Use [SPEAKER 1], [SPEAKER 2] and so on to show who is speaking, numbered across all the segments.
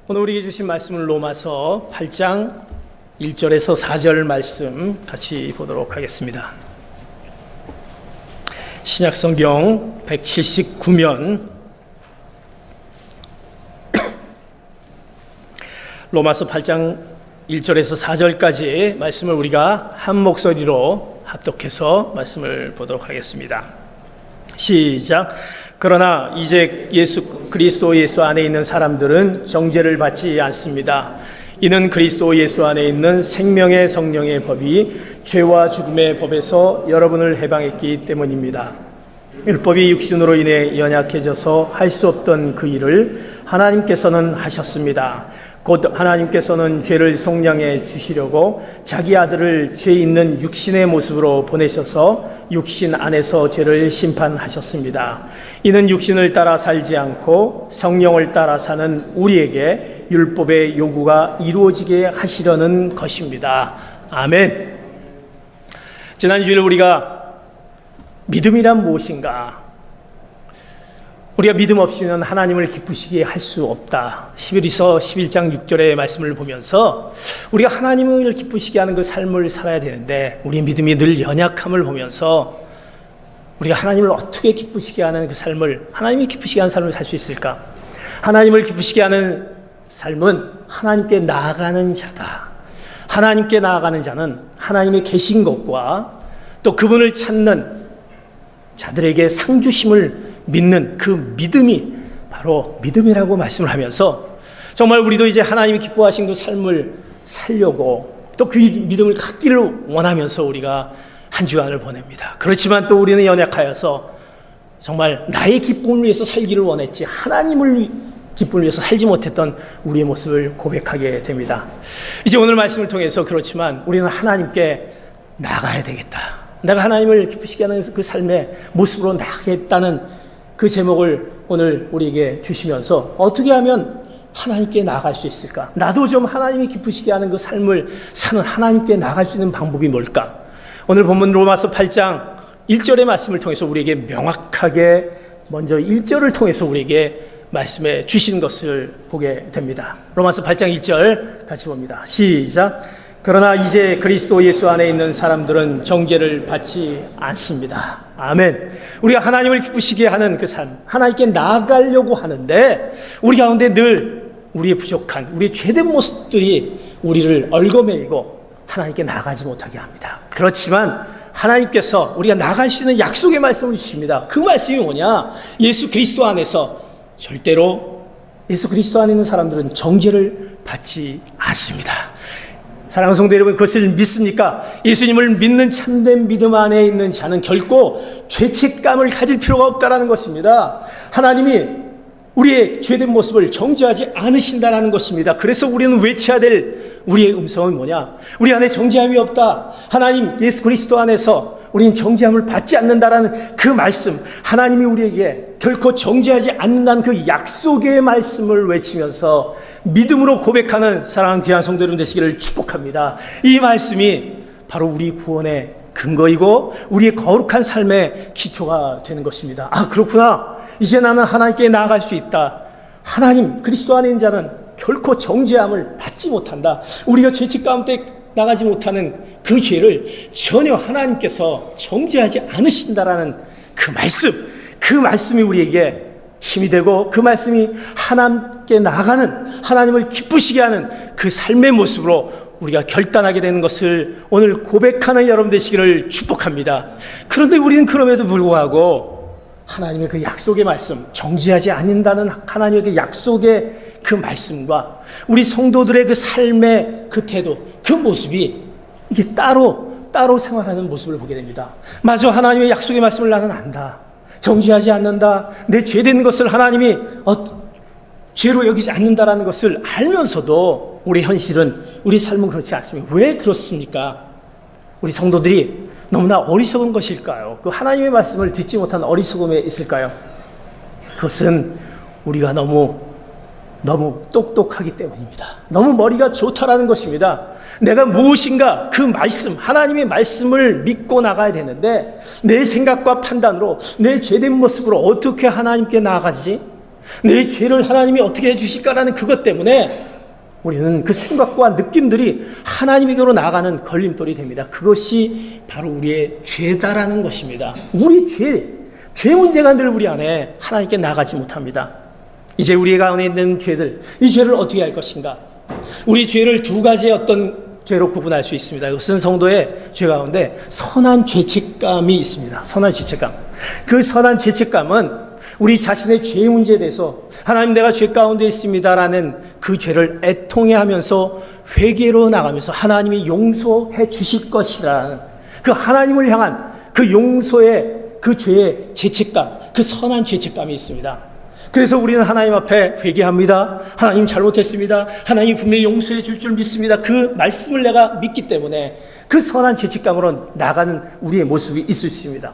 [SPEAKER 1] 오늘 우리에게 주신 말씀은 로마서 8장 1절에서 4절 말씀 같이 보도록 하겠습니다. 신약성경 179면 로마서 8장 1절에서 4절까지 말씀을 우리가 한 목소리로 합독해서 말씀을 보도록 하겠습니다. 시작. 그러나 이제 그리스도 예수 안에 있는 사람들은 정죄를 받지 않습니다. 이는 그리스도 예수 안에 있는 생명의 성령의 법이 죄와 죽음의 법에서 여러분을 해방했기 때문입니다. 율법이 육신으로 인해 연약해져서 할 수 없던 그 일을 하나님께서는 하셨습니다. 곧 하나님께서는 죄를 속량해 주시려고 자기 아들을 죄 있는 육신의 모습으로 보내셔서 육신 안에서 죄를 심판하셨습니다. 이는 육신을 따라 살지 않고 성령을 따라 사는 우리에게 율법의 요구가 이루어지게 하시려는 것입니다. 아멘. 지난 주일 우리가 믿음이란 무엇인가? 우리가 믿음 없이는 하나님을 기쁘시게 할 수 없다. 히브리서 11장 6절의 말씀을 보면서 우리가 하나님을 기쁘시게 하는 그 삶을 살아야 되는데 우리의 믿음이 늘 연약함을 보면서 우리가 하나님을 어떻게 기쁘시게 하는 그 삶을, 하나님이 기쁘시게 하는 삶을 살 수 있을까? 하나님을 기쁘시게 하는 삶은 하나님께 나아가는 자다. 하나님께 나아가는 자는 하나님이 계신 것과 또 그분을 찾는 자들에게 상 주심을 믿는 그 믿음이 바로 믿음이라고 말씀을 하면서 정말 우리도 이제 하나님이 기뻐하신 그 삶을 살려고 또 그 믿음을 갖기를 원하면서 우리가 한 주간을 보냅니다. 그렇지만 또 우리는 연약하여서 정말 나의 기쁨을 위해서 살기를 원했지 하나님을 기쁨을 위해서 살지 못했던 우리의 모습을 고백하게 됩니다. 이제 오늘 말씀을 통해서 그렇지만 우리는 하나님께 나가야 되겠다. 내가 하나님을 기쁘시게 하는 그 삶의 모습으로 나가겠다는 그 제목을 오늘 우리에게 주시면서 어떻게 하면 하나님께 나아갈 수 있을까? 나도 좀 하나님이 기쁘시게 하는 그 삶을 사는 하나님께 나아갈 수 있는 방법이 뭘까? 오늘 본문 로마서 8장 1절의 말씀을 통해서 우리에게 명확하게 먼저 1절을 통해서 우리에게 말씀해 주신 것을 보게 됩니다. 로마서 8장 1절 같이 봅니다. 시작. 그러나 이제 그리스도 예수 안에 있는 사람들은 정죄를 받지 않습니다. 아멘. 우리가 하나님을 기쁘시게 하는 그 삶, 하나님께 나아가려고 하는데 우리 가운데 늘 우리의 부족한, 우리의 죄된 모습들이 우리를 얽어매이고 하나님께 나아가지 못하게 합니다. 그렇지만 하나님께서 우리가 나아갈 수 있는 약속의 말씀을 주십니다. 그 말씀이 뭐냐? 예수 그리스도 안에서 절대로 예수 그리스도 안에 있는 사람들은 정죄를 받지 않습니다. 사랑하는 성도 여러분, 그것을 믿습니까? 예수님을 믿는 참된 믿음 안에 있는 자는 결코 죄책감을 가질 필요가 없다는 것입니다. 하나님이 우리의 죄된 모습을 정죄하지 않으신다는 것입니다. 그래서 우리는 외쳐야 될 우리의 음성은 뭐냐? 우리 안에 정죄함이 없다. 하나님 예수 그리스도 안에서 우리는 정죄함을 받지 않는다라는 그 말씀, 하나님이 우리에게 결코 정죄하지 않는다는 그 약속의 말씀을 외치면서 믿음으로 고백하는 사랑하는 귀한 성도 여러분 되시기를 축복합니다. 이 말씀이 바로 우리 구원의 근거이고 우리의 거룩한 삶의 기초가 되는 것입니다. 아, 그렇구나. 이제 나는 하나님께 나아갈 수 있다. 하나님 그리스도 안에 있는 자는 결코 정죄함을 받지 못한다. 우리가 죄책 가운데 나가지 못하는 그 죄를 전혀 하나님께서 정죄하지 않으신다라는 그 말씀, 그 말씀이 우리에게 힘이 되고 그 말씀이 하나님께 나아가는, 하나님을 기쁘시게 하는 그 삶의 모습으로 우리가 결단하게 되는 것을 오늘 고백하는 여러분 되시기를 축복합니다. 그런데 우리는 그럼에도 불구하고 하나님의 그 약속의 말씀, 정죄하지 않는다는 하나님의 그 약속의 그 말씀과 우리 성도들의 그 삶의 그 태도, 그 모습이 이게 따로 생활하는 모습을 보게 됩니다. 맞아, 하나님의 약속의 말씀을 나는 안다. 정죄하지 않는다. 내 죄된 것을 하나님이 죄로 여기지 않는다라는 것을 알면서도 우리 현실은, 우리 삶은 그렇지 않습니다. 왜 그렇습니까? 우리 성도들이 너무나 어리석은 것일까요? 그 하나님의 말씀을 듣지 못한 어리석음에 있을까요? 그것은 우리가 너무 똑똑하기 때문입니다. 너무 머리가 좋다라는 것입니다. 내가 무엇인가 그 말씀, 하나님의 말씀을 믿고 나가야 되는데 내 생각과 판단으로 내 죄된 모습으로 어떻게 하나님께 나아가지? 내 죄를 하나님이 어떻게 해주실까라는 그것 때문에 우리는 그 생각과 느낌들이 하나님에게로 나아가는 걸림돌이 됩니다. 그것이 바로 우리의 죄다라는 것입니다. 우리 죄 문제가 늘 우리 안에 하나님께 나가지 못합니다. 이제 우리 가운데 있는 죄들, 이 죄를 어떻게 할 것인가? 우리 죄를 두 가지의 어떤 죄로 구분할 수 있습니다. 이것은 성도의 죄 가운데 선한 죄책감이 있습니다. 선한 죄책감. 그 선한 죄책감은 우리 자신의 죄 문제에 대해서 하나님 내가 죄 가운데 있습니다라는 그 죄를 애통해하면서 회개로 나가면서 하나님이 용서해 주실 것이라는 그 하나님을 향한 그 용서의 그 죄의 죄책감, 그 선한 죄책감이 있습니다. 그래서 우리는 하나님 앞에 회개합니다. 하나님 잘못했습니다. 하나님 분명히 용서해 줄 줄 믿습니다. 그 말씀을 내가 믿기 때문에 그 선한 죄책감으로 나가는 우리의 모습이 있을 수 있습니다.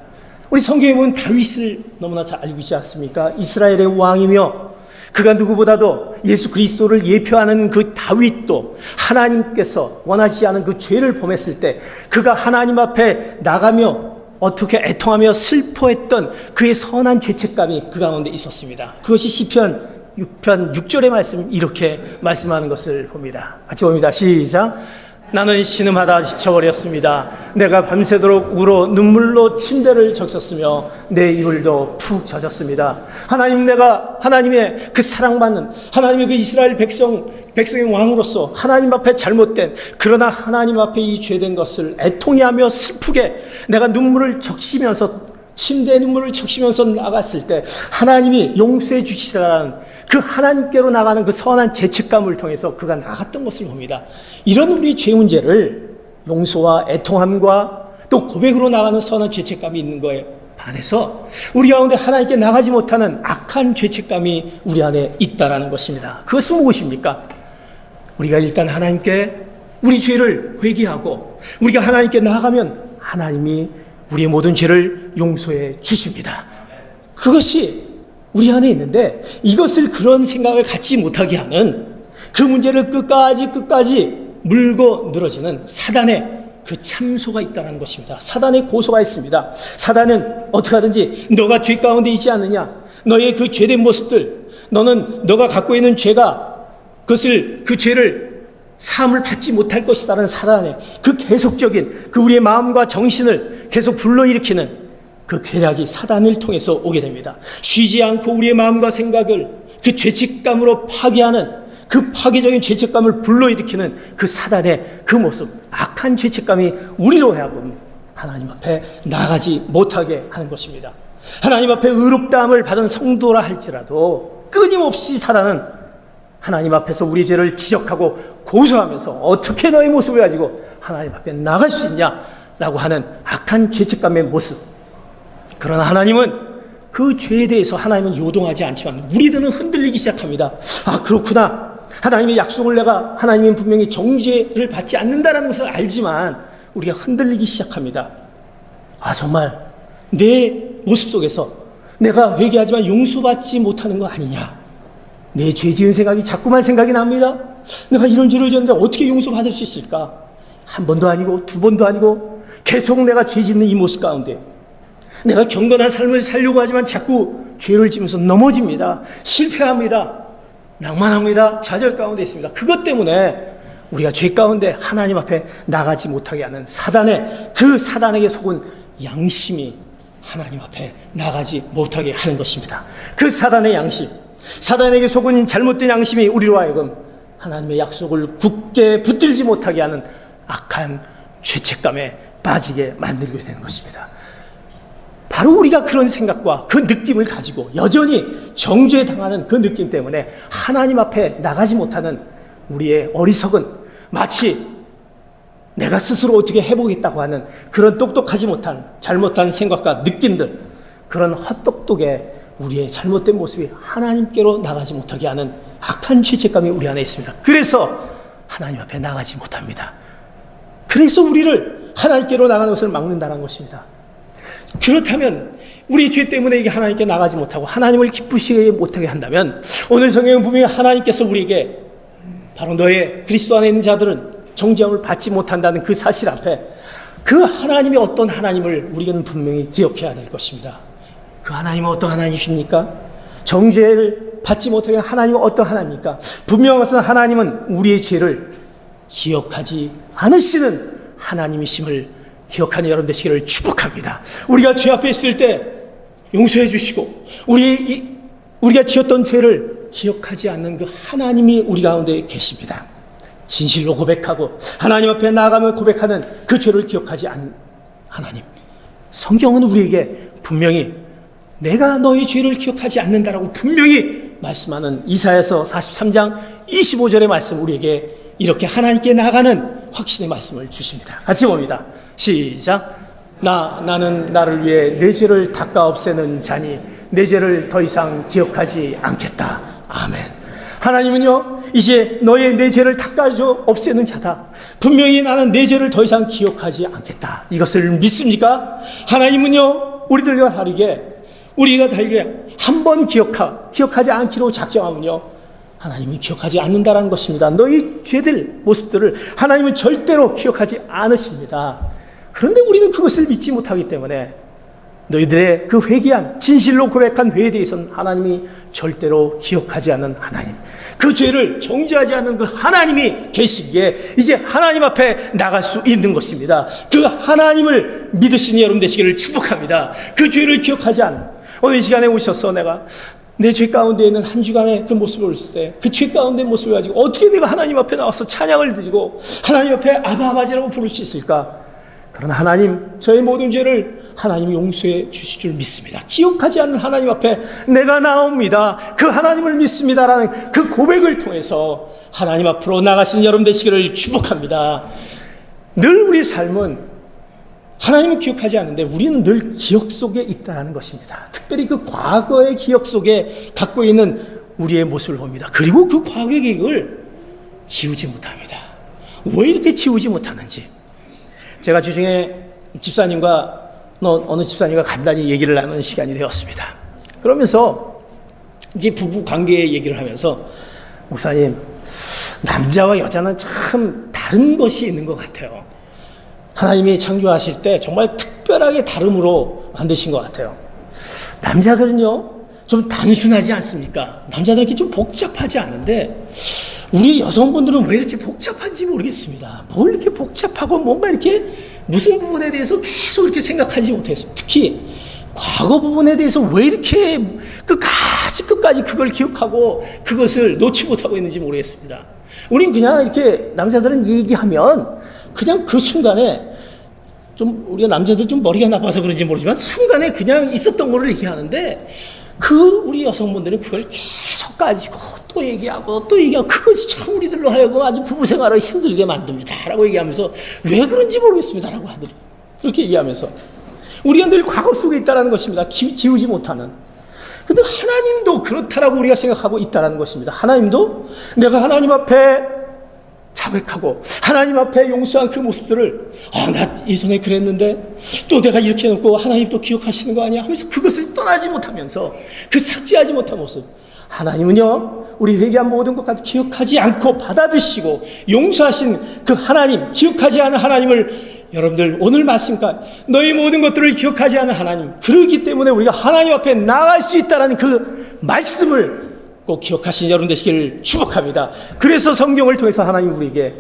[SPEAKER 1] 우리 성경에 보면 다윗을 너무나 잘 알고 있지 않습니까? 이스라엘의 왕이며 그가 누구보다도 예수 그리스도를 예표하는 그 다윗도 하나님께서 원하시지 않은 그 죄를 범했을 때 그가 하나님 앞에 나가며 어떻게 애통하며 슬퍼했던 그의 선한 죄책감이 그 가운데 있었습니다. 그것이 시편 6편 6절의 말씀 이렇게 말씀하는 것을 봅니다. 같이 봅니다. 시작. 나는 신음하다 지쳐버렸습니다. 내가 밤새도록 울어 눈물로 침대를 적셨으며 내 이불도 푹 젖었습니다. 하나님, 내가 하나님의 그 사랑받는 하나님의 그 이스라엘 백성의 왕으로서 하나님 앞에 잘못된, 그러나 하나님 앞에 이 죄된 것을 애통해하며 슬프게 내가 눈물을 적시면서 침대에 눈물을 적시면서 나갔을 때 하나님이 용서해 주시라는 그 하나님께로 나가는 그 선한 죄책감을 통해서 그가 나갔던 것을 봅니다. 이런 우리 죄 문제를 용서와 애통함과 또 고백으로 나가는 선한 죄책감이 있는 거에 반해서 우리 가운데 하나님께 나가지 못하는 악한 죄책감이 우리 안에 있다라는 것입니다. 그것은 무엇입니까? 우리가 일단 하나님께 우리 죄를 회개하고 우리가 하나님께 나아가면 하나님이 우리의 모든 죄를 용서해 주십니다. 그것이 우리 안에 있는데 이것을 그런 생각을 갖지 못하게 하는 그 문제를 끝까지 물고 늘어지는 사단의 그 참소가 있다는 것입니다. 사단의 고소가 있습니다. 사단은 어떻게 하든지 너가 죄 가운데 있지 않느냐, 너의 그 죄된 모습들, 너가 갖고 있는 죄가 그 죄를 사함을 받지 못할 것이라는 사단의 그 계속적인 그 우리의 마음과 정신을 계속 불러일으키는 그 괴략이 사단을 통해서 오게 됩니다. 쉬지 않고 우리의 마음과 생각을 그 죄책감으로 파괴하는 그 파괴적인 죄책감을 불러일으키는 그 사단의 그 모습, 악한 죄책감이 우리로 하여금 하나님 앞에 나가지 못하게 하는 것입니다. 하나님 앞에 의롭다함을 받은 성도라 할지라도 끊임없이 사단은 하나님 앞에서 우리 죄를 지적하고 고소하면서 어떻게 너의 모습을 가지고 하나님 앞에 나갈 수 있냐라고 하는 악한 죄책감의 모습. 그러나 하나님은 그 죄에 대해서 하나님은 요동하지 않지만 우리들은 흔들리기 시작합니다. 아, 그렇구나. 하나님의 약속을 내가 하나님은 분명히 정죄를 받지 않는다는 것을 알지만 우리가 흔들리기 시작합니다. 아, 정말 내 모습 속에서 내가 회개하지만 용서받지 못하는 거 아니냐. 내 죄 지은 생각이 자꾸만 생각이 납니다. 내가 이런 죄를 지었는데 어떻게 용서받을 수 있을까? 한 번도 아니고 두 번도 아니고 계속 내가 죄 짓는 이 모습 가운데 내가 경건한 삶을 살려고 하지만 자꾸 죄를 지면서 넘어집니다. 실패합니다. 낭만합니다. 좌절 가운데 있습니다. 그것 때문에 우리가 죄 가운데 하나님 앞에 나가지 못하게 하는 그 사단에게 속은 양심이 하나님 앞에 나가지 못하게 하는 것입니다. 그 사단의 양심, 사단에게 속은 잘못된 양심이 우리로 하여금 하나님의 약속을 굳게 붙들지 못하게 하는 악한 죄책감에 빠지게 만들게 되는 것입니다. 바로 우리가 그런 생각과 그 느낌을 가지고 여전히 정죄당하는 그 느낌 때문에 하나님 앞에 나가지 못하는 우리의 어리석은, 마치 내가 스스로 어떻게 해보겠다고 하는 그런 똑똑하지 못한 잘못한 생각과 느낌들, 그런 헛똑똑의 우리의 잘못된 모습이 하나님께로 나가지 못하게 하는 악한 죄책감이 우리 안에 있습니다. 그래서 하나님 앞에 나가지 못합니다. 그래서 우리를 하나님께로 나가는 것을 막는다는 것입니다. 그렇다면 우리 죄 때문에 이게 하나님께 나가지 못하고 하나님을 기쁘시게 못하게 한다면 오늘 성경은 분명히 하나님께서 우리에게 바로 너의 그리스도 안에 있는 자들은 정죄함을 받지 못한다는 그 사실 앞에 그 하나님이 어떤 하나님을 우리는 분명히 기억해야 될 것입니다. 그 하나님은 어떤 하나님이십니까? 정죄를 받지 못하게 한 하나님은 어떤 하나님입니까? 분명한 것은 하나님은 우리의 죄를 기억하지 않으시는 하나님이심을 기억하는 여러분 되시기를 축복합니다. 우리가 죄 앞에 있을 때 용서해 주시고 우리가 지었던 죄를 기억하지 않는 그 하나님이 우리 가운데 계십니다. 진실로 고백하고 하나님 앞에 나아가며 고백하는 그 죄를 기억하지 않는 하나님. 성경은 우리에게 분명히 내가 너희 죄를 기억하지 않는다라고 분명히 말씀하는 이사야서 43장 25절의 말씀, 우리에게 이렇게 하나님께 나아가는 확신의 말씀을 주십니다. 같이 봅니다. 시작. 나는 나를 위해 내 죄를 닦아 없애는 자니 내 죄를 더 이상 기억하지 않겠다. 아멘. 하나님은요, 이제 너의 내 죄를 닦아줘 없애는 자다. 분명히 나는 내 죄를 더 이상 기억하지 않겠다. 이것을 믿습니까? 하나님은요, 우리가 다르게 한 번 기억하지 않기로 작정하면요, 하나님이 기억하지 않는다는 것입니다. 너희 죄들 모습들을 하나님은 절대로 기억하지 않으십니다. 그런데 우리는 그것을 믿지 못하기 때문에 너희들의 그 회개한 진실로 고백한 회에 대해서는 하나님이 절대로 기억하지 않는 하나님, 그 죄를 정죄하지 않는 그 하나님이 계시기에 이제 하나님 앞에 나갈 수 있는 것입니다. 그 하나님을 믿으시는 여러분 되시기를 축복합니다. 그 죄를 기억하지 않는, 오늘 이 시간에 오셔서 내가 내 죄 가운데 있는 한 주간의 그 모습을 볼 때 그 죄 가운데 모습을 가지고 어떻게 내가 하나님 앞에 나와서 찬양을 드리고 하나님 앞에 아바아버지라고 부를 수 있을까? 그러나 하나님, 저의 모든 죄를 하나님이 용서해 주실 줄 믿습니다. 기억하지 않는 하나님 앞에 내가 나옵니다. 그 하나님을 믿습니다라는 그 고백을 통해서 하나님 앞으로 나가시는 여러분 되시기를 축복합니다. 늘 우리 삶은 하나님은 기억하지 않는데 우리는 늘 기억 속에 있다는 것입니다. 특별히 그 과거의 기억 속에 갖고 있는 우리의 모습을 봅니다. 그리고 그 과거의 기억을 지우지 못합니다. 왜 이렇게 지우지 못하는지. 제가 주중에 집사님과 어느 집사님과 간단히 얘기를 나누는 시간이 되었습니다. 그러면서 이제 부부 관계 얘기를 하면서, 목사님, 남자와 여자는 참 다른 것이 있는 것 같아요. 하나님이 창조하실 때 정말 특별하게 다름으로 만드신 것 같아요. 남자들은요, 좀 단순하지 않습니까? 남자들은 이렇게 좀 복잡하지 않은데 우리 여성분들은 왜 이렇게 복잡한지 모르겠습니다. 뭘 이렇게 복잡하고 뭔가 이렇게 무슨 부분에 대해서 계속 이렇게 생각하지 못했어요. 특히 과거 부분에 대해서 왜 이렇게 끝까지 그걸 기억하고 그것을 놓지 못하고 있는지 모르겠습니다. 우린 그냥 이렇게 남자들은 얘기하면 그냥 그 순간에 좀, 우리가 남자들 좀 머리가 나빠서 그런지 모르지만 순간에 그냥 있었던 거를 얘기하는데 우리 여성분들은 그걸 계속 가지고 또 얘기하고 그것이 참 우리들로 하여금 아주 부부 생활을 힘들게 만듭니다 라고 얘기하면서 왜 그런지 모르겠습니다 라고 하더니 그렇게 얘기하면서 우리가 늘 과거 속에 있다는 것입니다. 지우지 못하는. 근데 하나님도 그렇다라고 우리가 생각하고 있다는 것입니다. 하나님도 내가 하나님 앞에 자백하고 하나님 앞에 용서한 그 모습들을 나 예전에 그랬는데 또 내가 이렇게 해놓고 하나님 또 기억하시는 거 아니야 하면서 그것을 떠나지 못하면서 그 삭제하지 못한 모습, 하나님은요 우리 회개한 모든 것 기억하지 않고 받아드시고 용서하신 그 하나님, 기억하지 않은 하나님을 여러분들 오늘 말씀까지 너희 모든 것들을 기억하지 않은 하나님, 그러기 때문에 우리가 하나님 앞에 나갈 수 있다는 그 말씀을 꼭 기억하신 여러분 되시기를 축복합니다. 그래서 성경을 통해서 하나님 우리에게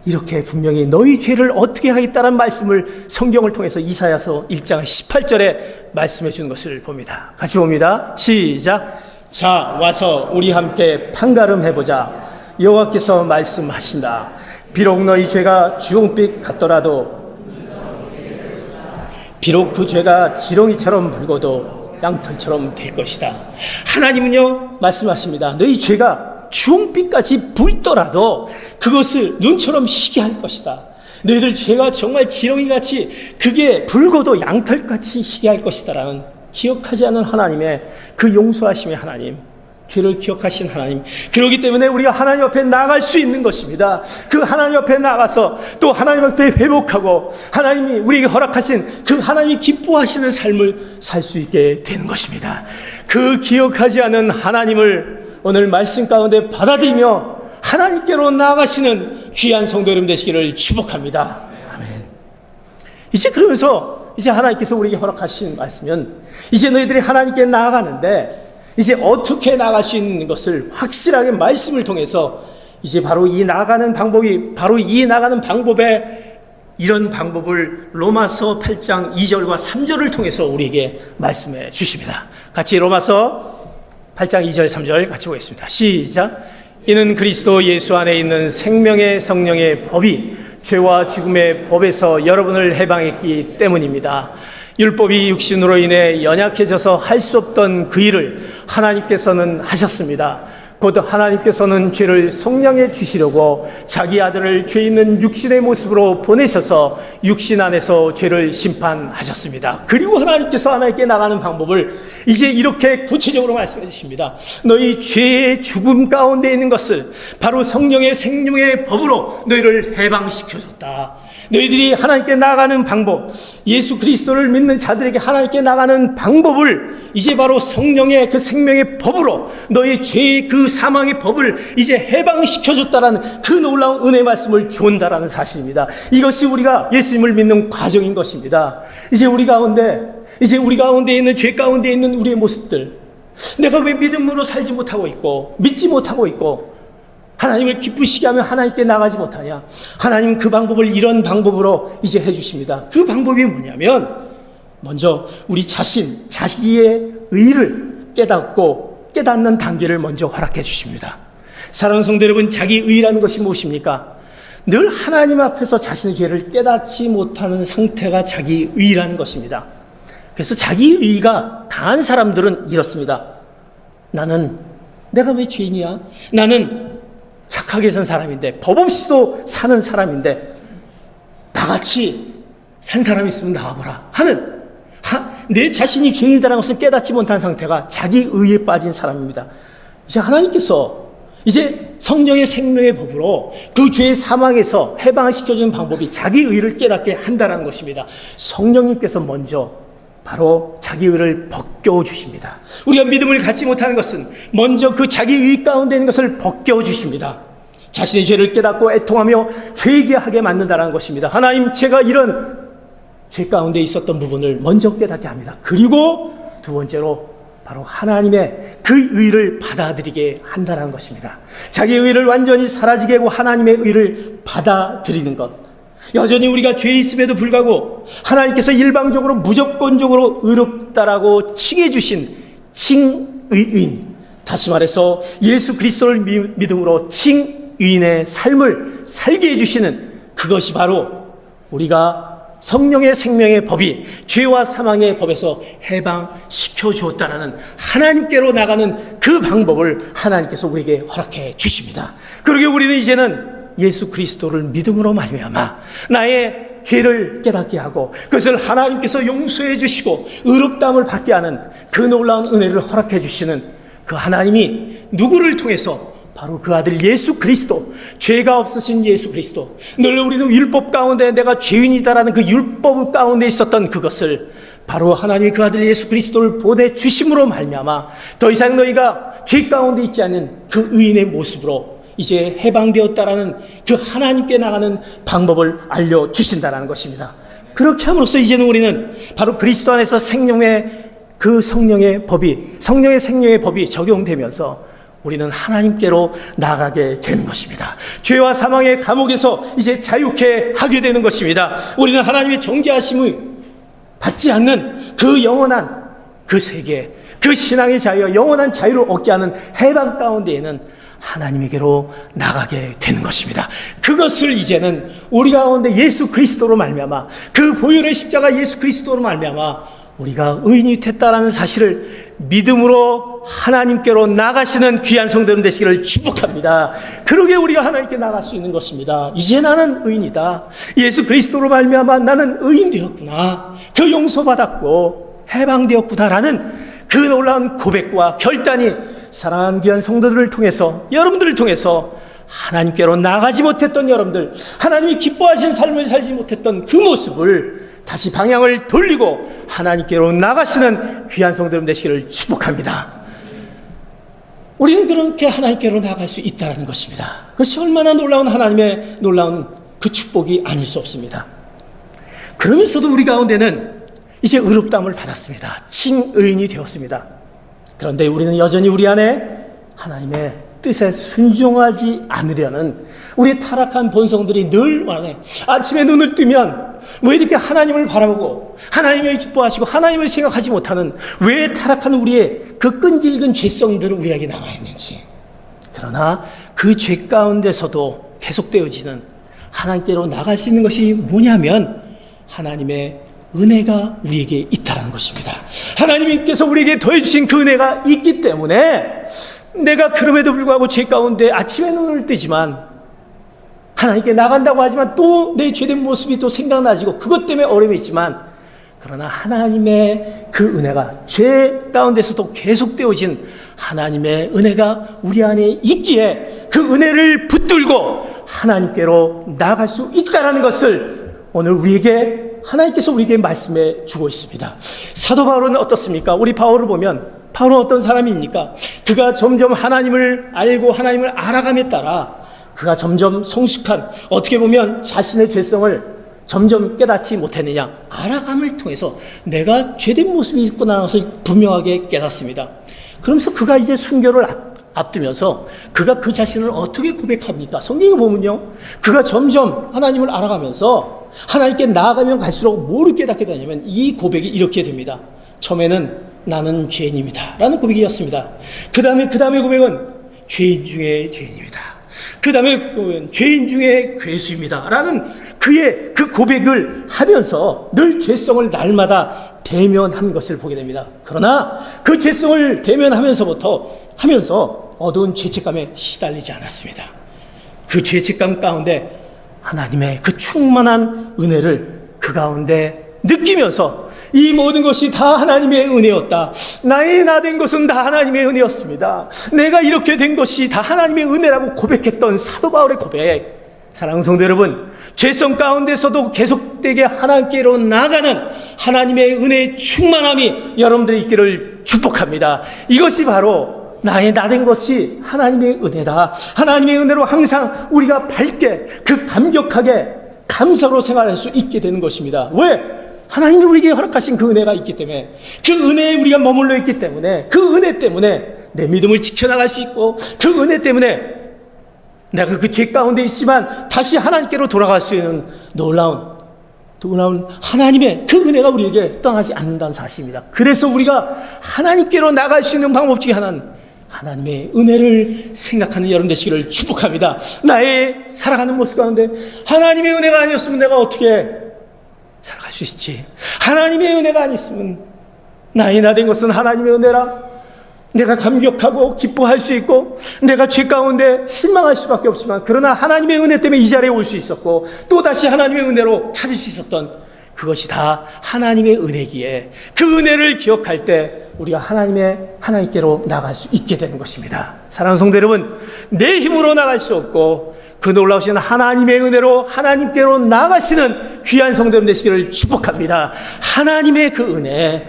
[SPEAKER 1] 이렇게 분명히 너희 죄를 어떻게 하겠다는 말씀을 성경을 통해서 이사야서 1장 18절에 말씀해 주는 것을 봅니다. 같이 봅니다. 시작. 자, 와서 우리 함께 판가름 해보자. 여호와께서 말씀하신다. 비록 너희 죄가 주홍빛 같더라도, 비록 그 죄가 지렁이처럼 붉어도 양털처럼 될 것이다. 하나님은요 말씀하십니다. 너희 죄가 주홍빛같이 붉더라도 그것을 눈처럼 희게 할 것이다. 너희들 죄가 정말 지렁이같이 그게 붉어도 양털같이 희게 할 것이다 라는, 기억하지 않는 하나님의 그 용서하심의 하나님, 죄를 기억하신 하나님, 그렇기 때문에 우리가 하나님 앞에 나아갈 수 있는 것입니다. 그 하나님 앞에 나가서 또 하나님 앞에 회복하고 하나님이 우리에게 허락하신 그 하나님이 기뻐하시는 삶을 살 수 있게 되는 것입니다. 그 기억하지 않은 하나님을 오늘 말씀 가운데 받아들이며 하나님께로 나아가시는 귀한 성도 여러분 되시기를 축복합니다. 아멘. 이제 그러면서 이제 하나님께서 우리에게 허락하신 말씀은 이제 너희들이 하나님께 나아가는데 이제 어떻게 나갈 수 있는 것을 확실하게 말씀을 통해서 이제 바로 이 나가는 방법에 이런 방법을 로마서 8장 2절과 3절을 통해서 우리에게 말씀해 주십니다. 같이 로마서 8장 2절 3절 같이 보겠습니다. 시작. 이는 그리스도 예수 안에 있는 생명의 성령의 법이 죄와 죽음의 법에서 여러분을 해방했기 때문입니다. 율법이 육신으로 인해 연약해져서 할 수 없던 그 일을 하나님께서는 하셨습니다. 곧 하나님께서는 죄를 속량해 주시려고 자기 아들을 죄 있는 육신의 모습으로 보내셔서 육신 안에서 죄를 심판하셨습니다. 그리고 하나님께 나가는 방법을 이제 이렇게 구체적으로 말씀해 주십니다. 너희 죄의 죽음 가운데 있는 것을 바로 성령의 생명의 법으로 너희를 해방시켜줬다. 너희들이 하나님께 나가는 방법, 예수 그리스도를 믿는 자들에게 하나님께 나가는 방법을 이제 바로 성령의 그 생명의 법으로 너희 죄의 그 사망의 법을 이제 해방시켜줬다라는 그 놀라운 은혜 말씀을 주온다라는 사실입니다. 이것이 우리가 예수님을 믿는 과정인 것입니다. 이제 우리 가운데 있는 죄 가운데 있는 우리의 모습들, 내가 왜 믿음으로 살지 못하고 있고 믿지 못하고 있고 하나님을 기쁘시게 하며 하나님께 나가지 못하냐? 하나님은 그 방법을 이런 방법으로 이제 해주십니다. 그 방법이 뭐냐면 먼저 우리 자기의 의를 깨닫는 단계를 먼저 허락해 주십니다. 사랑하는 성도 여러분, 자기 의라는 것이 무엇입니까? 늘 하나님 앞에서 자신의 죄를 깨닫지 못하는 상태가 자기 의라는 것입니다. 그래서 자기 의가 강한 사람들은 이렇습니다. 내가 왜 죄인이야? 나는 착하게 산 사람인데, 법 없이도 사는 사람인데, 나같이 산 사람이 있으면 나와보라 하는 내 자신이 죄인이라는 것을 깨닫지 못한 상태가 자기 의에 빠진 사람입니다. 이제 하나님께서 이제 성령의 생명의 법으로 그 죄의 사망에서 해방시켜주는 방법이 자기 의를 깨닫게 한다는 것입니다. 성령님께서 먼저 바로 자기 의를 벗겨주십니다. 우리가 믿음을 갖지 못하는 것은 먼저 그 자기 의 가운데 있는 것을 벗겨주십니다. 자신의 죄를 깨닫고 애통하며 회개하게 만든다는 것입니다. 하나님, 제가 이런 죄 가운데 있었던 부분을 먼저 깨닫게 합니다. 그리고 두 번째로 바로 하나님의 그 의를 받아들이게 한다는 것입니다. 자기의 의를 완전히 사라지게 하고 하나님의 의를 받아들이는 것. 여전히 우리가 죄에 있음에도 불구하고 하나님께서 일방적으로 무조건적으로 의롭다라고 칭해 주신 칭의인, 다시 말해서 예수 그리스도를 믿음으로 칭의인의 삶을 살게 해주시는 그것이 바로 우리가 성령의 생명의 법이 죄와 사망의 법에서 해방시켜 주었다는 하나님께로 나가는 그 방법을 하나님께서 우리에게 허락해 주십니다. 그러게 우리는 이제는 예수 그리스도를 믿음으로 말미암아 나의 죄를 깨닫게 하고 그것을 하나님께서 용서해 주시고 의롭다함을 받게 하는 그 놀라운 은혜를 허락해 주시는 그 하나님이 누구를 통해서 바로 그 아들 예수 그리스도, 죄가 없으신 예수 그리스도, 늘 우리도 율법 가운데 내가 죄인이다라는 그 율법 가운데 있었던 그것을 바로 하나님이 그 아들 예수 그리스도를 보내주심으로 말미암아 더 이상 너희가 죄 가운데 있지 않는 그 의인의 모습으로 이제 해방되었다라는 그 하나님께 나가는 방법을 알려주신다는 것입니다. 그렇게 함으로써 이제는 우리는 바로 그리스도 안에서 성령의 생명의 법이 적용되면서 우리는 하나님께로 나가게 되는 것입니다. 죄와 사망의 감옥에서 이제 자유케 하게 되는 것입니다. 우리는 하나님의 정죄하심을 받지 않는 그 영원한 그 세계, 그 신앙의 자유와 영원한 자유를 얻게 하는 해방 가운데에는 하나님에게로 나가게 되는 것입니다. 그것을 이제는 우리 가운데 예수 그리스도로 말미암아 그 보혈의 십자가 예수 그리스도로 말미암아 우리가 의인이 됐다라는 사실을 믿음으로 하나님께로 나가시는 귀한 성도들 되시기를 축복합니다. 그러게 우리가 하나님께 나갈 수 있는 것입니다. 이제 나는 의인이다. 예수 그리스도로 말미암아 나는 의인 되었구나. 그 용서받았고 해방되었구나라는 그 놀라운 고백과 결단이 사랑하는 귀한 성도들을 통해서 여러분들을 통해서 하나님께로 나가지 못했던 여러분들, 하나님이 기뻐하신 삶을 살지 못했던 그 모습을 다시 방향을 돌리고 하나님께로 나가시는 귀한 성도들 되시기를 축복합니다. 우리는 그렇게 하나님께로 나갈 수 있다는 것입니다. 그것이 얼마나 놀라운 하나님의 놀라운 그 축복이 아닐 수 없습니다. 그러면서도 우리 가운데는 이제 의롭다함을 받았습니다. 칭의인이 되었습니다. 그런데 우리는 여전히 우리 안에 하나님의 뜻에 순종하지 않으려는 우리의 타락한 본성들이 늘 원해. 아침에 눈을 뜨면 왜 이렇게 하나님을 바라보고 하나님을 기뻐하시고 하나님을 생각하지 못하는 왜 타락한 우리의 그 끈질긴 죄성들은 우리에게 남아있는지. 그러나 그 죄 가운데서도 계속되어지는 하나님께로 나갈 수 있는 것이 뭐냐면 하나님의 은혜가 우리에게 있다는 것입니다. 하나님께서 우리에게 더해주신 그 은혜가 있기 때문에 내가 그럼에도 불구하고 죄 가운데 아침에 눈을 뜨지만 하나님께 나간다고 하지만 또 내 죄된 모습이 또 생각나지고 그것 때문에 어려움이 있지만 그러나 하나님의 그 은혜가 죄 가운데서도 계속되어진 하나님의 은혜가 우리 안에 있기에 그 은혜를 붙들고 하나님께로 나아갈 수 있다는 것을 오늘 우리에게 하나님께서 우리에게 말씀해 주고 있습니다. 사도 바울은 어떻습니까? 우리 바울을 보면 바울은 어떤 사람입니까? 그가 점점 하나님을 알고 하나님을 알아감에 따라 그가 점점 성숙한, 어떻게 보면 자신의 죄성을 점점 깨닫지 못했느냐, 알아감을 통해서 내가 죄된 모습이 있구나라는 것을 분명하게 깨닫습니다. 그러면서 그가 이제 순교를 앞두면서 그가 그 자신을 어떻게 고백합니까? 성경에 보면요, 그가 점점 하나님을 알아가면서 하나님께 나아가면 갈수록 뭐를 깨닫게 되냐면 이 고백이 이렇게 됩니다. 처음에는 나는 죄인입니다 라는 고백이었습니다. 그 다음에 고백은 죄인 중에 죄인입니다. 그 다음에 고백은 죄인 중에 괴수입니다 라는 그의 그 고백을 하면서 늘 죄성을 날마다 대면한 것을 보게 됩니다. 그러나 그 죄성을 하면서 어두운 죄책감에 시달리지 않았습니다. 그 죄책감 가운데 하나님의 그 충만한 은혜를 그 가운데 느끼면서 이 모든 것이 다 하나님의 은혜였다. 나의 나된 것은 다 하나님의 은혜였습니다. 내가 이렇게 된 것이 다 하나님의 은혜라고 고백했던 사도 바울의 고백. 사랑하는 성도 여러분, 죄성 가운데서도 계속되게 하나님께로 나아가는 하나님의 은혜의 충만함이 여러분들이 있기를 축복합니다. 이것이 바로 나의 나된 것이 하나님의 은혜다. 하나님의 은혜로 항상 우리가 밝게 그 감격하게 감사로 생활할 수 있게 되는 것입니다. 왜? 하나님이 우리에게 허락하신 그 은혜가 있기 때문에, 그 은혜에 우리가 머물러 있기 때문에, 그 은혜 때문에 내 믿음을 지켜나갈 수 있고, 그 은혜 때문에 내가 그 죄 가운데 있지만 다시 하나님께로 돌아갈 수 있는 놀라운 하나님의 그 은혜가 우리에게 떠나지 않는다는 사실입니다. 그래서 우리가 하나님께로 나갈 수 있는 방법 중에 하나는 하나님의 은혜를 생각하는 여러분 되시기를 축복합니다. 나의 살아가는 모습 가운데 하나님의 은혜가 아니었으면 내가 어떻게 살아갈 수 있지? 하나님의 은혜가 아니었으면 나의 나된 것은 하나님의 은혜라. 내가 감격하고 기뻐할 수 있고 내가 죄 가운데 실망할 수밖에 없지만 그러나 하나님의 은혜 때문에 이 자리에 올 수 있었고 또다시 하나님의 은혜로 찾을 수 있었던 그것이 다 하나님의 은혜기에 그 은혜를 기억할 때 우리가 하나님께로 나갈 수 있게 되는 것입니다. 사랑하는 성도 여러분, 내 힘으로 나갈 수 없고 그 놀라우신 하나님의 은혜로 하나님께로 나가시는 귀한 성도 여러분 되시기를 축복합니다. 하나님의 그 은혜,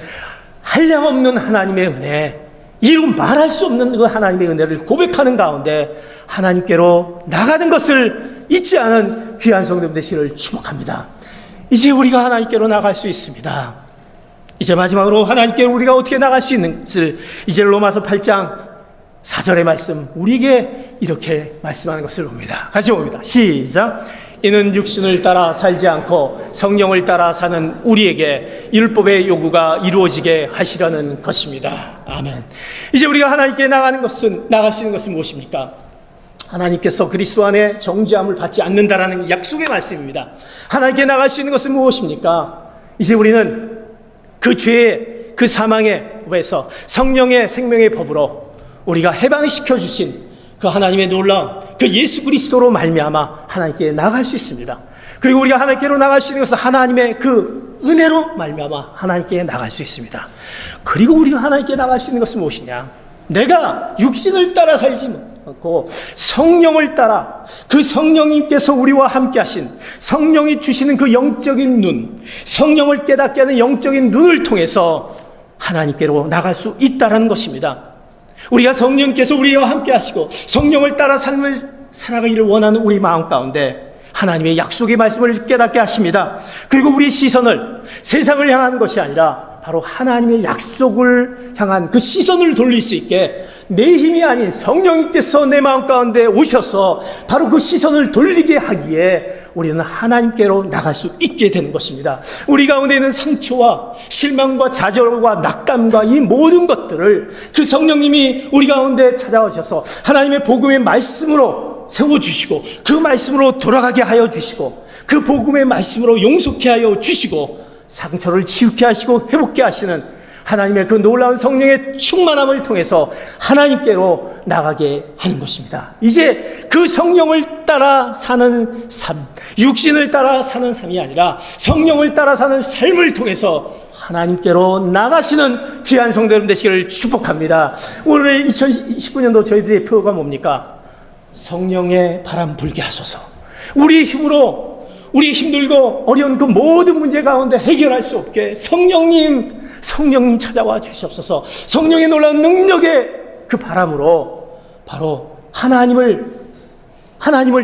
[SPEAKER 1] 한량없는 하나님의 은혜, 이루 말할 수 없는 그 하나님의 은혜를 고백하는 가운데 하나님께로 나가는 것을 잊지 않은 귀한 성도 여러분 되시기를 축복합니다. 이제 우리가 하나님께로 나갈 수 있습니다. 이제 마지막으로 하나님께로 우리가 어떻게 나갈 수 있는 것을 이제 로마서 8장 4절의 말씀 우리에게 이렇게 말씀하는 것을 봅니다. 같이 봅니다. 시작. 이는 육신을 따라 살지 않고 성령을 따라 사는 우리에게 율법의 요구가 이루어지게 하시려는 것입니다. 아멘. 이제 우리가 하나님께 나갈 수 있는 것은 무엇입니까? 하나님께서 그리스도 안에 정죄함을 받지 않는다라는 약속의 말씀입니다. 하나님께 나갈 수 있는 것은 무엇입니까? 이제 우리는 그 죄의 그 사망의 법에서 성령의 생명의 법으로 우리가 해방시켜 주신 그 하나님의 놀라운 그 예수 그리스도로 말미암아 하나님께 나갈 수 있습니다. 그리고 우리가 하나님께로 나갈 수 있는 것은 하나님의 그 은혜로 말미암아 하나님께 나갈 수 있습니다. 그리고 우리가 하나님께 나갈 수 있는 것은 무엇이냐? 내가 육신을 따라 살지 않고 성령을 따라 그 성령님께서 우리와 함께 하신 성령이 주시는 그 영적인 눈, 성령을 깨닫게 하는 영적인 눈을 통해서 하나님께로 나갈 수 있다는 것입니다. 우리가 성령께서 우리와 함께 하시고 성령을 따라 삶을 살아가기를 원하는 우리 마음 가운데 하나님의 약속의 말씀을 깨닫게 하십니다. 그리고 우리의 시선을 세상을 향하는 것이 아니라 바로 하나님의 약속을 향한 그 시선을 돌릴 수 있게 내 힘이 아닌 성령님께서 내 마음 가운데 오셔서 바로 그 시선을 돌리게 하기에 우리는 하나님께로 나갈 수 있게 되는 것입니다. 우리 가운데 있는 상처와 실망과 좌절과 낙담과 이 모든 것들을 그 성령님이 우리 가운데 찾아오셔서 하나님의 복음의 말씀으로 세워주시고 그 말씀으로 돌아가게 하여 주시고 그 복음의 말씀으로 용서케 하여 주시고 상처를 치유케 하시고 회복케 하시는 하나님의 그 놀라운 성령의 충만함을 통해서 하나님께로 나가게 하는 것입니다. 이제 그 성령을 따라 사는 삶, 육신을 따라 사는 삶이 아니라 성령을 따라 사는 삶을 통해서 하나님께로 나가시는 귀한 성도 여러분 되시기를 축복합니다. 올해 2019년도 저희들의 표어가 뭡니까? 성령의 바람 불게 하소서. 우리의 힘으로 우리 힘들고 어려운 그 모든 문제 가운데 해결할 수 없게 성령님 찾아와 주시옵소서. 성령의 놀라운 능력의 그 바람으로 바로 하나님을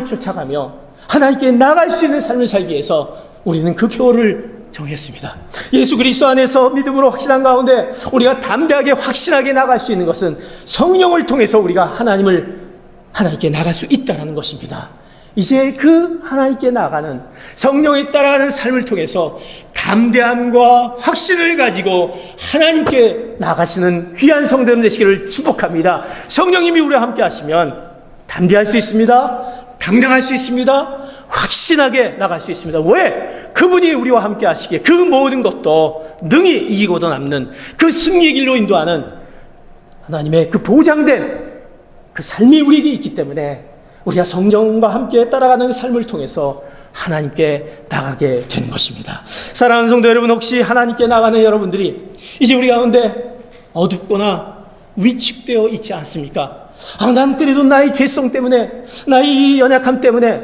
[SPEAKER 1] 쫓아가며 하나님께 나갈 수 있는 삶을 살기 위해서 우리는 그 표를 정했습니다. 예수 그리스도 안에서 믿음으로 확신한 가운데 우리가 담대하게 확신하게 나갈 수 있는 것은 성령을 통해서 우리가 하나님께 나갈 수 있다는 것입니다. 이제 그 하나님께 나가는 성령에 따라가는 삶을 통해서 담대함과 확신을 가지고 하나님께 나가시는 귀한 성도들 되시기를 축복합니다. 성령님이 우리와 함께 하시면 담대할 수 있습니다. 당당할 수 있습니다. 확신하게 나갈 수 있습니다. 왜? 그분이 우리와 함께 하시기에 그 모든 것도 능히 이기고도 남는 그 승리의 길로 인도하는 하나님의 그 보장된 그 삶이 우리에게 있기 때문에 우리가 성령과 함께 따라가는 삶을 통해서 하나님께 나가게 되는 것입니다. 사랑하는 성도 여러분, 혹시 하나님께 나가는 여러분들이 이제 우리 가운데 어둡거나 위축되어 있지 않습니까? 난 그래도 나의 죄성 때문에, 나의 연약함 때문에,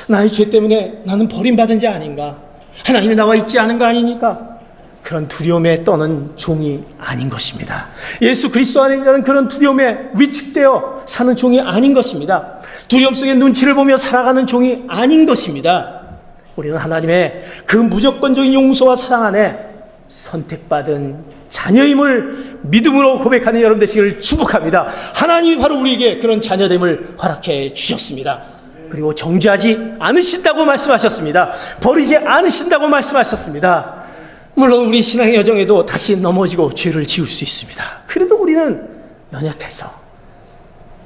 [SPEAKER 1] 나의 죄 때문에 나는 버림받은 자 아닌가? 하나님이 나와 있지 않은 거 아니니까? 그런 두려움에 떠는 종이 아닌 것입니다. 예수 그리스도 안에 있는 그런 두려움에 위축되어 사는 종이 아닌 것입니다. 두려움 속에 눈치를 보며 살아가는 종이 아닌 것입니다. 우리는 하나님의 그 무조건적인 용서와 사랑 안에 선택받은 자녀임을 믿음으로 고백하는 여러분 되시기를 축복합니다. 하나님이 바로 우리에게 그런 자녀됨을 허락해 주셨습니다. 그리고 정죄하지 않으신다고 말씀하셨습니다. 버리지 않으신다고 말씀하셨습니다. 물론 우리 신앙의 여정에도 다시 넘어지고 죄를 지을 수 있습니다. 그래도 우리는 연약해서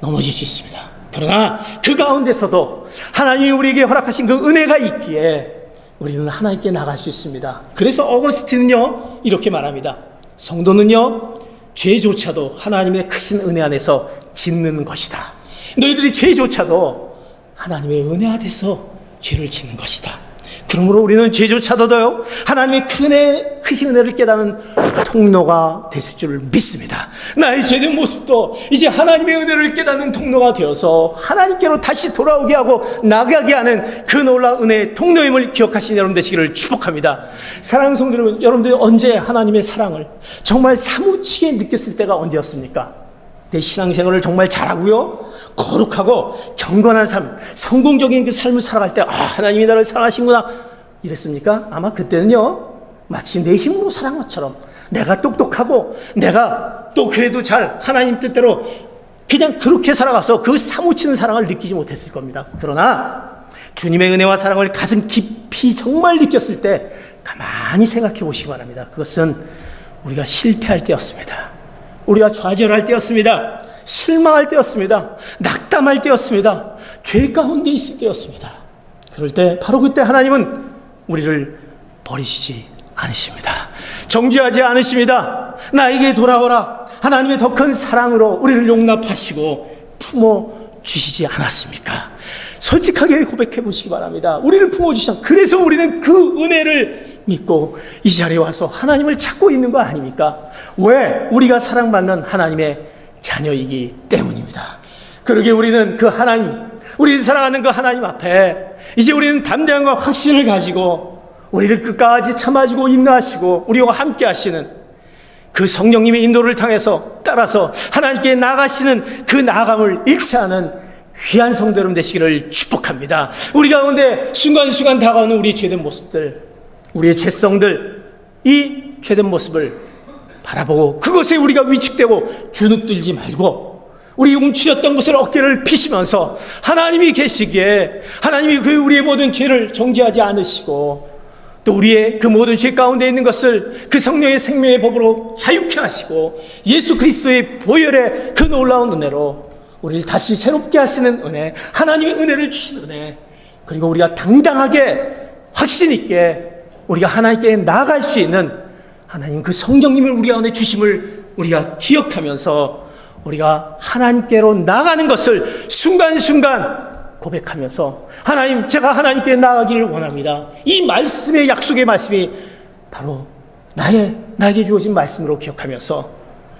[SPEAKER 1] 넘어질 수 있습니다. 그러나 그 가운데서도 하나님이 우리에게 허락하신 그 은혜가 있기에 우리는 하나님께 나갈 수 있습니다. 그래서 어거스틴은요 이렇게 말합니다. 성도는요 죄조차도 하나님의 크신 은혜 안에서 짓는 것이다. 너희들이 죄조차도 하나님의 은혜 안에서 죄를 짓는 것이다. 그러므로 우리는 죄조차도요 하나님의 크신 은혜를 깨닫는 통로가 됐을 줄 믿습니다. 나의 죄된 모습도 이제 하나님의 은혜를 깨닫는 통로가 되어서 하나님께로 다시 돌아오게 하고 나가게 하는 그 놀라운 은혜의 통로임을 기억하시는 여러분 되시기를 축복합니다. 사랑하는 성도 여러분, 여러분들이 언제 하나님의 사랑을 정말 사무치게 느꼈을 때가 언제였습니까? 내 신앙생활을 정말 잘하고요 거룩하고 경건한 삶, 성공적인 그 삶을 살아갈 때 하나님이 나를 사랑하시구나 이랬습니까? 아마 그때는요 마치 내 힘으로 살아간 것처럼 내가 똑똑하고 내가 또 그래도 잘 하나님 뜻대로 그냥 그렇게 살아가서 그 사무치는 사랑을 느끼지 못했을 겁니다. 그러나 주님의 은혜와 사랑을 가슴 깊이 정말 느꼈을 때 가만히 생각해 보시기 바랍니다. 그것은 우리가 실패할 때였습니다. 우리가 좌절할 때였습니다. 실망할 때였습니다. 낙담할 때였습니다. 죄 가운데 있을 때였습니다. 그럴 때 바로 그때 하나님은 우리를 버리시지 않으십니다. 정죄하지 않으십니다. 나에게 돌아오라. 하나님의 더 큰 사랑으로 우리를 용납하시고 품어주시지 않았습니까? 솔직하게 고백해 보시기 바랍니다. 우리를 품어주셨. 그래서 우리는 그 은혜를 믿고 이 자리에 와서 하나님을 찾고 있는 거 아닙니까? 왜? 우리가 사랑받는 하나님의 자녀이기 때문입니다. 그러기에 우리는 그 하나님, 우리 사랑하는 그 하나님 앞에 이제 우리는 담대함과 확신을 가지고 우리를 끝까지 참아주고 인도하시고 우리와 함께 하시는 그 성령님의 인도를 따라서 하나님께 나가시는 그 나아감을 잃지 않은 귀한 성도 여러분 되시기를 축복합니다. 우리 가운데 순간순간 다가오는 우리의 죄된 모습들, 우리의 죄성들, 이 죄된 모습을 바라보고 그것에 우리가 위축되고 주눅들지 말고 우리 움츠렸던 곳을 어깨를 피시면서 하나님이 계시기에 하나님이 우리의 모든 죄를 정죄하지 않으시고 또 우리의 그 모든 죄 가운데 있는 것을 그 성령의 생명의 법으로 자유케 하시고 예수 그리스도의 보혈의 그 놀라운 은혜로 우리를 다시 새롭게 하시는 은혜, 하나님의 은혜를 주시는 은혜, 그리고 우리가 당당하게 확신 있게 우리가 하나님께 나아갈 수 있는 하나님 그 성령님을 우리 가운데 주심을 우리가 기억하면서 우리가 하나님께로 나아가는 것을 순간순간 고백하면서 하나님, 제가 하나님께 나아가기를 원합니다. 이 말씀의 약속의 말씀이 바로 나에게 주어진 말씀으로 기억하면서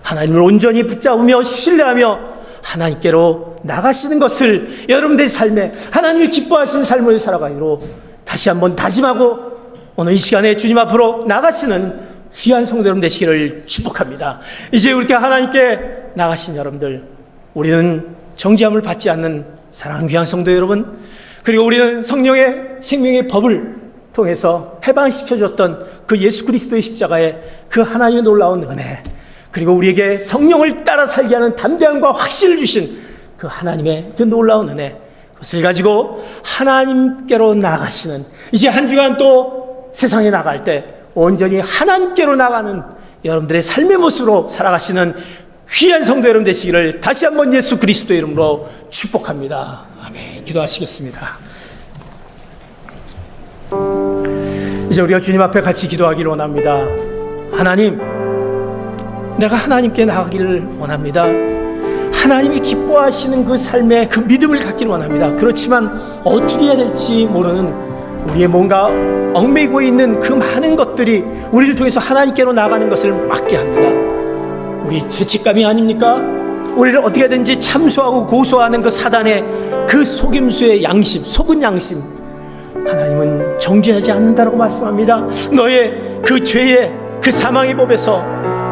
[SPEAKER 1] 하나님을 온전히 붙잡으며 신뢰하며 하나님께로 나가시는 것을 여러분들의 삶에 하나님이 기뻐하시는 삶을 살아가기로 다시 한번 다짐하고 오늘 이 시간에 주님 앞으로 나가시는 귀한 성도 여러분 되시기를 축복합니다. 이제 우리가 하나님께 나가신 여러분들, 우리는 정죄함을 받지 않는 사랑하는 귀한 성도 여러분, 그리고 우리는 성령의 생명의 법을 통해서 해방시켜줬던 그 예수 그리스도의 십자가의 그 하나님의 놀라운 은혜, 그리고 우리에게 성령을 따라 살게 하는 담대함과 확신을 주신 그 하나님의 그 놀라운 은혜, 그것을 가지고 하나님께로 나가시는, 이제 한 주간 또 세상에 나갈 때 온전히 하나님께로 나가는 여러분들의 삶의 모습으로 살아가시는 귀한 성도 여러분 되시기를 다시 한번 예수 그리스도의 이름으로 축복합니다. 아멘. 기도하시겠습니다. 이제 우리가 주님 앞에 같이 기도하기를 원합니다. 하나님, 내가 하나님께 나가기를 원합니다. 하나님이 기뻐하시는 그 삶의 그 믿음을 갖기를 원합니다. 그렇지만 어떻게 해야 될지 모르는 우리의 뭔가 얽매이고 있는 그 많은 것들이 우리를 통해서 하나님께로 나가는 것을 막게 합니다. 우리 죄책감이 아닙니까? 우리를 어떻게든지 참소하고 고소하는 그 사단의 그 속임수의 양심, 속은 양심, 하나님은 정죄하지 않는다라고 말씀합니다. 너의 그 죄의 그 사망의 법에서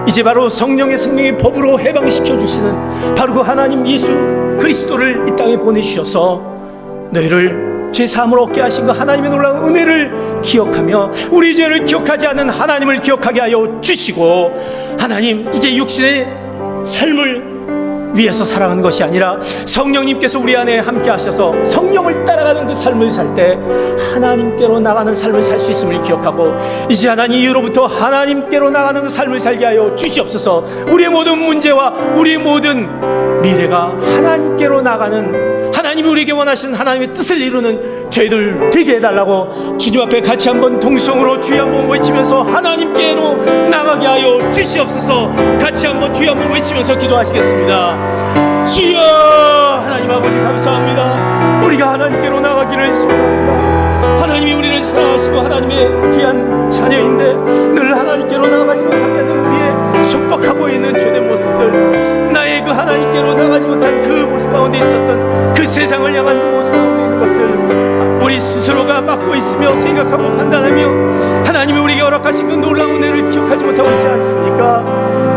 [SPEAKER 1] 이제 바로 성령의 생명의 법으로 해방시켜 주시는 바로 그 하나님 예수 그리스도를 이 땅에 보내주셔서 너희를 죄사함을 얻게 하신 그 하나님의 놀라운 은혜를 기억하며 우리 죄를 기억하지 않는 하나님을 기억하게 하여 주시고, 하나님 이제 육신의 삶을 위해서 살아가는 것이 아니라 성령님께서 우리 안에 함께 하셔서 성령을 따라가는 그 삶을 살 때 하나님께로 나가는 삶을 살 수 있음을 기억하고, 이제 하나님 이후로부터 하나님께로 나가는 그 삶을 살게 하여 주시옵소서. 우리의 모든 문제와 우리의 모든 미래가 하나님께로 나가는, 하나님이 우리에게 원하시는 하나님의 뜻을 이루는 저희들 되게 해달라고 주님 앞에 같이 한번 동성으로 주여 한번 외치면서 하나님께로 나가게 하여 주시옵소서. 같이 한번 주여 한번 외치면서 기도하시겠습니다. 주여, 하나님 아버지 감사합니다. 우리가 하나님께로 나가기를 소원합니다. 하나님이 우리를 사랑하시고 하나님의 귀한 자녀인데 늘 하나님께로 나가지 못하게 하는 우리의 속박하고 있는 죄된 모습들, 나의 그 하나님께로 나가지 못한 그 모습 가운데 있었던 그 세상을 향한 그 모습 가운데 있는 것을 우리 스스로가 맡고 있으며 생각하고 판단하며 하나님이 우리에게 허락하신 그 놀라운 은혜를 기억하지 못하고 있지 않습니까?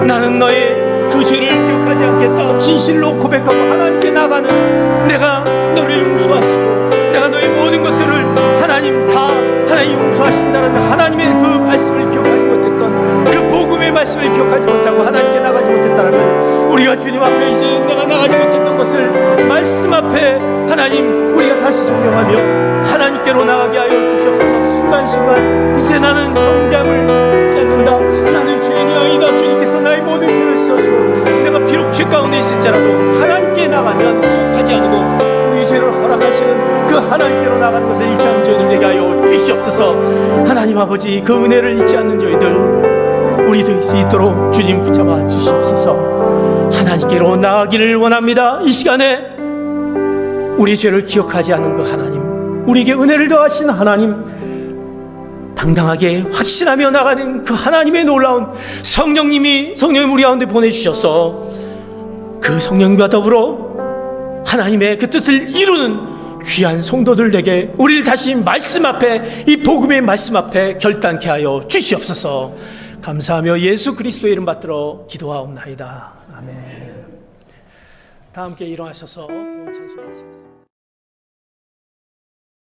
[SPEAKER 1] 나는 너의 그 죄를 기억하지 않겠다 진실로 고백하고 하나님께 나가는 내가 너를 용서하시고 내가 너의 모든 것들을 하나님 다 하나님 용서하신다는 하나님의 그 말씀을 기억하지 못했던 그 복음의 말씀을 기억하지 못하고 하나님께 나가지 못했다라면 우리가 주님 앞에 이제 내가 나가지 못했던 것을 말씀 앞에 하나님 우리가 다시 정령하며 하나님께로 나가게 하여 주시옵소서. 순간순간 이제 나는 정잠을 찾는다. 나는 죄인이 아니다. 주님께서 나의 모든 죄를 씻어주고 내가 비록 죄 가운데 있을지라도 하나님께 나가면 기억하지 않고 우리 죄를 허락하시는 그 하나님께로 나가는 것을 잊지 않는 저희들 되게 하여 주시옵소서. 하나님 아버지 그 은혜를 잊지 않는 저희들 우리도 있도록 주님 붙잡아 주시옵소서. 하나님께로 나가기를 원합니다. 이 시간에 우리 죄를 기억하지 않는 그 하나님, 우리에게 은혜를 더하신 하나님, 당당하게 확신하며 나가는 그 하나님의 놀라운 성령님 우리 가운데 보내주셔서 그 성령과 더불어 하나님의 그 뜻을 이루는 귀한 성도들에게 우리를 다시 말씀 앞에 이 복음의 말씀 앞에 결단케 하여 주시옵소서. 감사하며 예수 그리스도의 이름 받들어 기도하옵나이다. 아멘. 다 함께 일어나셔서 찬송하시겠습니다.